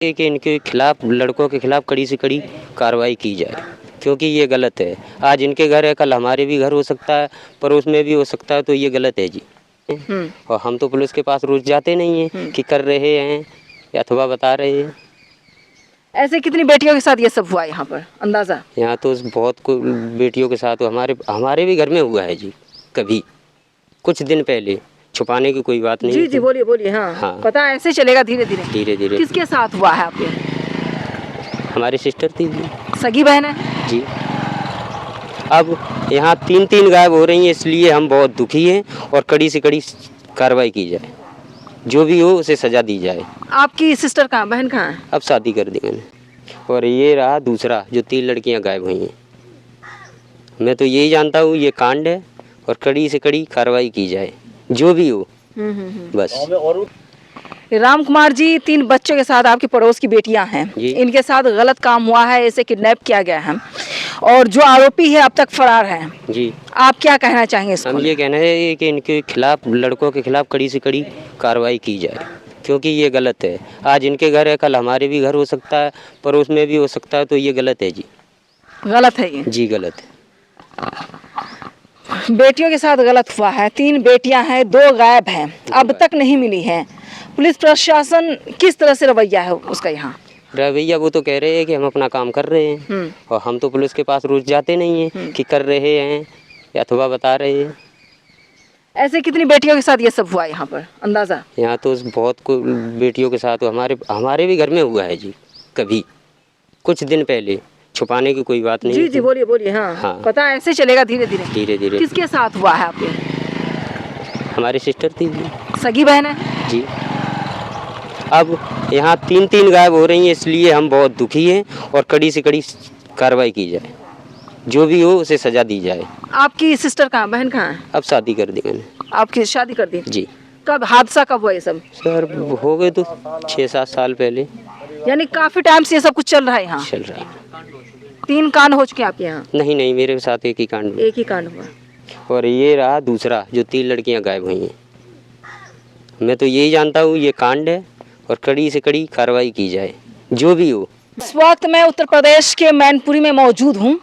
कि इनके खिलाफ, लड़कों के खिलाफ कड़ी से कड़ी कार्रवाई की जाए, क्योंकि ये गलत है। आज इनके घर है, कल हमारे भी घर हो सकता है, पड़ोस में भी हो सकता है, तो ये गलत है जी। और हम तो पुलिस के पास रोज जाते नहीं हैं कि कर रहे हैं या अथवा बता रहे हैं। ऐसे कितनी बेटियों के साथ ये सब हुआ यहाँ पर अंदाजा? यहाँ तो बहुत बेटियों के साथ हमारे भी घर में हुआ है जी, कभी कुछ दिन पहले। छुपाने की कोई बात नहीं। जी जी, बोलिए बोलिए। हाँ, हाँ। पता है, ऐसे चलेगा धीरे धीरे। धीरे धीरे। किसके साथ हुआ है आपके? हमारी सिस्टर थी जी। सगी बहन है जी। अब यहाँ तीन गायब हो रही हैं, इसलिए हम बहुत दुखी हैं और कड़ी से कड़ी कार्रवाई की जाए, जो भी हो उसे सजा दी जाए। आपकी सिस्टर कहाँ, बहन कहाँ है? अब शादी कर दी मैंने। और ये रहा दूसरा, जो 3 लड़कियां गायब हुई हैं। मैं तो यही जानता हूँ ये कांड है और कड़ी से कड़ी कार्रवाई की जाए, जो भी हो। बस। राम कुमार जी, 3 बच्चों के साथ आपके पड़ोस की बेटियां हैं, इनके साथ गलत काम हुआ है, इसे किडनैप किया गया है और जो आरोपी है अब तक फरार है जी। आप क्या कहना चाहेंगे इसको? हम ये कहना है कि इनके खिलाफ, लड़कों के खिलाफ कड़ी से कड़ी कार्रवाई की जाए, क्योंकि ये गलत है। आज इनके घर है, कल हमारे भी घर हो सकता है, पड़ोस में भी हो सकता है, तो ये गलत है जी। गलत है ये जी, गलत है। बेटियों के साथ गलत हुआ है। 3 बेटियां हैं, 2 गायब हैं, अब तक नहीं मिली हैं। पुलिस प्रशासन किस तरह से रवैया है उसका यहाँ? रवैया वो तो कह रहे हैं कि हम अपना काम कर रहे हैं और हम तो पुलिस के पास रोज जाते नहीं हैं कि कर रहे हैं या अथवा बता रहे हैं। ऐसे कितनी बेटियों के साथ ये सब हुआ यहाँ पर अंदाजा? यहाँ तो बहुत बेटियों के साथ हमारे भी घर में हुआ है जी, कभी कुछ दिन पहले। छुपाने की कोई बात नहीं। जी जी, बोलिए बोलिए। हाँ, हाँ। पता है, ऐसे चलेगा धीरे धीरे। धीरे धीरे। किसके साथ हुआ है आपके? हमारी सिस्टर थी जी। सगी बहन है जी। अब यहाँ तीन गायब हो रही हैं, इसलिए हम बहुत दुखी हैं और कड़ी से कड़ी कार्रवाई की जाए, जो भी हो उसे सजा दी जाए। आपकी सिस्टर कहाँ, बहन कहाँ है? अब शादी कर दी मैंने। आपकी शादी कर दी? जी। कब हादसा कब हुआ ये सब? सर हो गए तो 6-7 साल पहले। यानी काफी टाइम से ये सब कुछ चल रहा है यहाँ? चल रहा है। 3 कांड हो चुके हैं आपके यहाँ? नहीं, मेरे साथ एक ही कांड हुआ। एक ही कांड हुआ। और ये रहा दूसरा, जो 3 लड़कियां गायब हुई हैं। मैं तो यही जानता हूँ ये कांड है और कड़ी से कड़ी कार्रवाई की जाए, जो भी हो। इस वक्त मैं उत्तर प्रदेश के मैनपुरी में मौजूद हूँ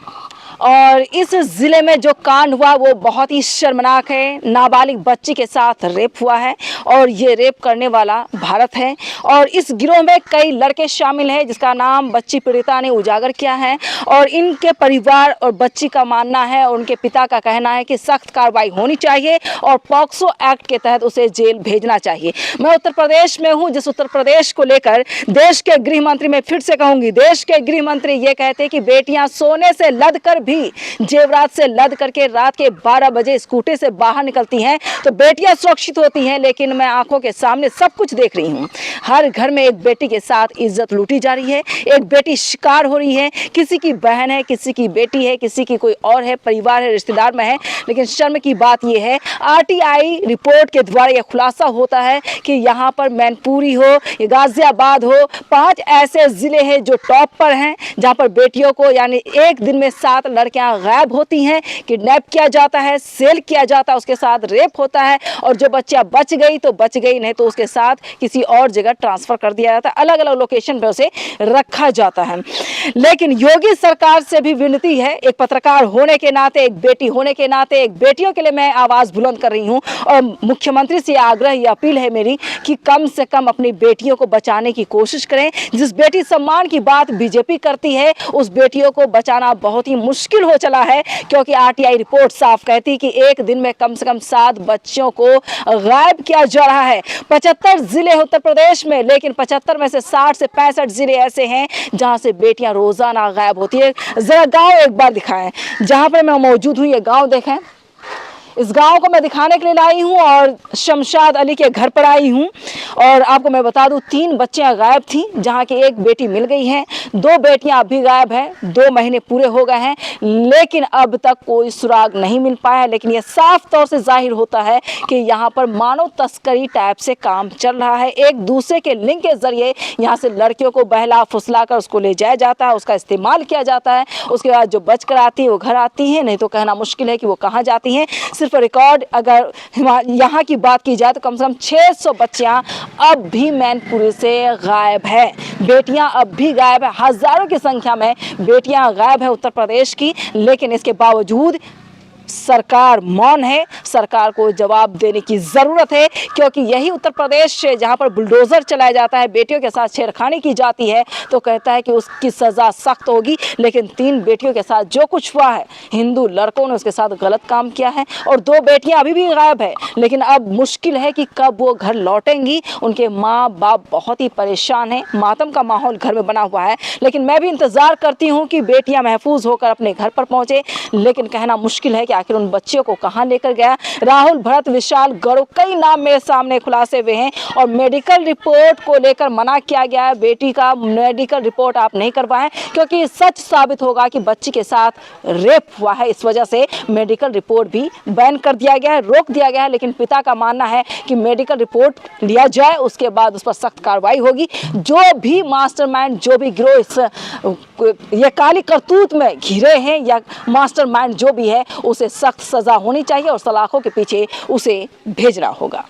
और इस ज़िले में जो कांड हुआ वो बहुत ही शर्मनाक है। नाबालिग बच्ची के साथ रेप हुआ है और ये रेप करने वाला भारत है और इस गिरोह में कई लड़के शामिल हैं जिसका नाम बच्ची पीड़िता ने उजागर किया है और इनके परिवार और बच्ची का मानना है और उनके पिता का कहना है कि सख्त कार्रवाई होनी चाहिए और पॉक्सो एक्ट के तहत उसे जेल भेजना चाहिए। मैं उत्तर प्रदेश में हूँ, जिस उत्तर प्रदेश को लेकर देश के गृह मंत्री, मैं फिर से कहूँगी, देश के गृह मंत्री ये कहते हैं कि बेटियाँ सोने से लद कर भी, जेवरात से लद करके रात के 12 बजे स्कूटी से बाहर निकलती हैं तो बेटियां सुरक्षित होती हैं। लेकिन मैं आंखों के सामने सब कुछ देख रही हूं। हर घर में एक बेटी के साथ इज्जत लूटी जा रही है, एक बेटी शिकार हो रही है। किसी की बहन है, किसी की बेटी है, किसी की कोई और है, परिवार है, रिश्तेदार में है। लेकिन शर्म की बात यह है, आरटीआई रिपोर्ट के द्वारा यह खुलासा होता है कि यहाँ पर मैनपुरी हो, गाजियाबाद हो, 5 ऐसे जिले हैं जो टॉप पर हैं जहाँ पर बेटियों को यानी एक दिन में 7 लड़कियां गायब होती हैं, किडनैप किया जाता है, सेल किया जाता है, उसके साथ रेप होता है और जो बच्चा बच गई तो बच गई, नहीं तो उसके साथ किसी और जगह ट्रांसफर कर दिया जाता है, अलग अलग लोकेशन पर उसे रखा जाता है। लेकिन योगी सरकार से भी विनती है, एक पत्रकार होने के नाते, एक बेटी होने के नाते, एक बेटियों के लिए मैं आवाज बुलंद कर रही हूँ और मुख्यमंत्री से आग्रह या अपील है मेरी कि कम से कम अपनी बेटियों को बचाने की कोशिश करें। जिस बेटी सम्मान की बात बीजेपी करती है उस बेटियों को बचाना बहुत ही मुश्किल हो चला है, क्योंकि आरटीआई रिपोर्ट साफ कहती है कि एक दिन में कम से कम 7 बच्चों को गायब किया जा रहा है। 75 जिले उत्तर प्रदेश में, लेकिन 75 में से 60 से 65 जिले ऐसे हैं जहां से बेटियां रोजाना गायब होती है। जरा गांव एक बार दिखाएं जहां पर मैं मौजूद हूं, ये गांव देखें। इस गांव को मैं दिखाने के लिए लाई हूं और शमशाद अली के घर पर आई हूं और आपको मैं बता दूं 3 बच्चियां गायब थीं, जहां की एक बेटी मिल गई है, 2 बेटियां अभी गायब हैं, 2 महीने पूरे हो गए हैं, लेकिन अब तक कोई सुराग नहीं मिल पाया है। लेकिन यह साफ तौर से जाहिर होता है कि यहाँ पर मानव तस्करी टाइप से काम चल रहा है। एक दूसरे के लिंक के जरिए यहाँ से लड़कियों को बहला फुसला कर उसको ले जाया जाता है, उसका इस्तेमाल किया जाता है। उसके बाद जो बच कर आती है वो घर आती है, नहीं तो कहना मुश्किल है कि वो कहाँ जाती हैं। सिर्फ रिकॉर्ड अगर यहाँ की बात की जाए तो कम से कम 600 बच्चियाँ अब भी मैनपुरी से गायब है। बेटियां अब भी गायब है, हजारों की संख्या में बेटियां गायब है उत्तर प्रदेश की। लेकिन इसके बावजूद सरकार मौन है। सरकार को जवाब देने की ज़रूरत है, क्योंकि यही उत्तर प्रदेश से जहां पर बुलडोज़र चलाया जाता है, बेटियों के साथ छेड़खानी की जाती है, तो कहता है कि उसकी सज़ा सख्त होगी। लेकिन 3 बेटियों के साथ जो कुछ हुआ है, हिंदू लड़कों ने उसके साथ गलत काम किया है और 2 बेटियां अभी भी गायब है। लेकिन अब मुश्किल है कि कब वो घर लौटेंगी। उनके माँ बाप बहुत ही परेशान हैं, मातम का माहौल घर में बना हुआ है। लेकिन मैं भी इंतज़ार करती हूँ कि बेटियाँ महफूज होकर अपने घर पर पहुँचे। लेकिन कहना मुश्किल है कि आखिर उन बच्चियों को कहां लेकर गया। राहुल, भरत, विशाल, गौरव, कई नाम मेरे सामने खुलासे हुए हैं और मेडिकल रिपोर्ट को लेकर मना किया गया है। बेटी का मेडिकल रिपोर्ट आप नहीं करवाएं, क्योंकि सच साबित होगा कि बच्ची के साथ रेप हुआ है। इस वजह से मेडिकल रिपोर्ट भी बैन कर दिया गया है, रोक दिया गया है। लेकिन पिता का मानना है कि मेडिकल रिपोर्ट लिया जाए, उसके बाद उस पर सख्त कार्रवाई होगी। जो भी मास्टरमाइंड, जो भी गिरोह इस ये काली करतूत में घिरे हैं या मास्टरमाइंड जो भी है, उसे सख्त सजा होनी चाहिए और सलाखों के पीछे उसे भेजना होगा।